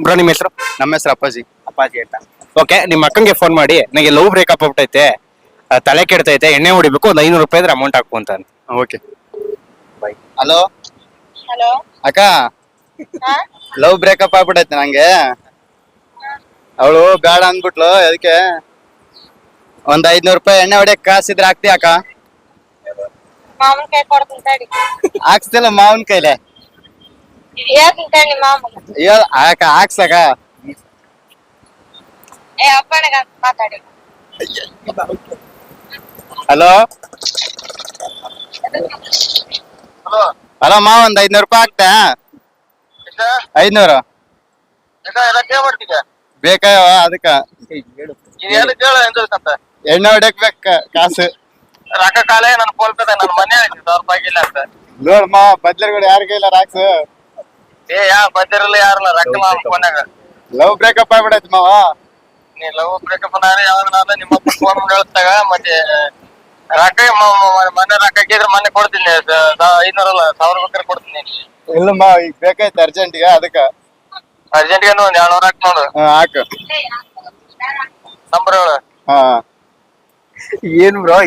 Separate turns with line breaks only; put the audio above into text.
Bro ನಿಮ್ಮ ಹೆಸರು?
ನಮ್ಮ ಹೆಸರು ಅಪ್ಪಾಜಿ.
ಅಪ್ಪಾಜಿ ಅಂತ. ಓಕೆ, ನಿಮ್ಮ ಅಕ್ಕಂಗೆ ಫೋನ್ ಮಾಡಿ ನನಗೆ ಲವ್ ಬ್ರೇಕಪ್ ಆಗ್ಬಿಟ್ಟೈತೆ, ತಲೆ ಕೆಡ್ತೈತೆ, ಎಣ್ಣೆ ಹೊಡಿಬೇಕು, ಒಂದು 500 ರೂಪಾಯಿ ಇದ್ರೆ ಅಮೌಂಟ್ ಹಾಕು ಅಂತ.
ಓಕೆ. Hello
hello.
ಅಕ್ಕ, ಲವ್ ಬ್ರೇಕಪ್ ಆಗ್ಬಿಟ್ಟೈತೆ ನಂಗೆ. ಅವಳು ಬೇಡ ಅಂದ್ಬಿಟ್ಲು, ಅದಕ್ಕೆ ಒಂದ್ 500 ರೂಪಾಯಿ ಎಣ್ಣೆ ಹೊಡಿಯಕ್ ಕಾಸಿದ್ರೆ ಹಾಕ್ತಿ ಅಕ್ಕ?
ಮಾಮನ್ ಕೈ ಕೊಡ್ತೀನಿ ತಡಿ.
ಹಾಕ್ಸ್ತಿಲ್ಲ ಮಾವನ್ ಕೈಲೆ.
ಹೇಳ್ತೀನಿ ತಡಿ ನಿಮ್ಮ ಮಾಮನ್.
ಅಕ್ಕ ಹಾಕ್ಸಕ.
ಅಪ್ಪನಿಗೆ ಮಾತಾಡಿ.
ಹಲೋ ಹಲೋ ಮಾವ, ಒಂದ್ 500 ರೂಪಾಯಿ ಹಾಕ್ತಾ? 500 ಬೇಕಾಯವ, ಅದಕ್ಕ ಎಣ್ಣೆ ಹೊಡ್ಯಕ್ ಬೇಕ ಕಾಸು.
ರೊಕ್ಕ ಕಾಲೇ ನನ್ ಫೋನ್ ಪೇ ನನ್ ಮನೆ 1000 ರೂಪಾಯಿ ಇಲ್ಲ ಅಂತ
ನೋಡ್ ಮಾವ, ಬದ್ಲರ್ಗಳು ಯಾರ ಕೈಲ ಹಾಕ್ಸು.
ಯಾವ ಬದ್ದಿರಲ್ಲ ಯಾರಲ್ಲ ರೊಕ್ಕ ಮಾಮ ಫೋನ್ಯಾಗ.
ಲವ್ ಬ್ರೇಕಪ್ ಆಗ್ಬಿಡೈತಿ ಮಾವ.
ನೀ ಲವ್ ಬ್ರೇಕಪ್ ಯಾವಾಗ ನಾನು ನಿಮ್ಮ ಫೋನ್ ಹೇಳ್ತಾಗ ಮತ್ತೆ ರೊಕ್ಕ ಮನೆ ರೊಕ್ಕ ಹಾಕಿದ್ರೆ ಮನೆ ಕೊಡ್ತೀನಿ. 500 ಅಲ್ಲ 1000 ಬೇಕಾದ್ರೆ ಕೊಡ್ತೀನಿ.
ಇಲ್ಲ ಮಾವ, ಈಗ ಬೇಕೈತಿ ಅರ್ಜೆಂಟ್ಗೆ, ಅದಕ್ಕ.
ಅರ್ಜೆಂಟ್ಗೆ ಒಂದ್ 200 ಹಾಕ್ ನೋಡು.
ಹಾಕು.
ನಂಬರ್ ಹೇಳು.
ಹಾ.
ಏನು ಬ್ರೋ,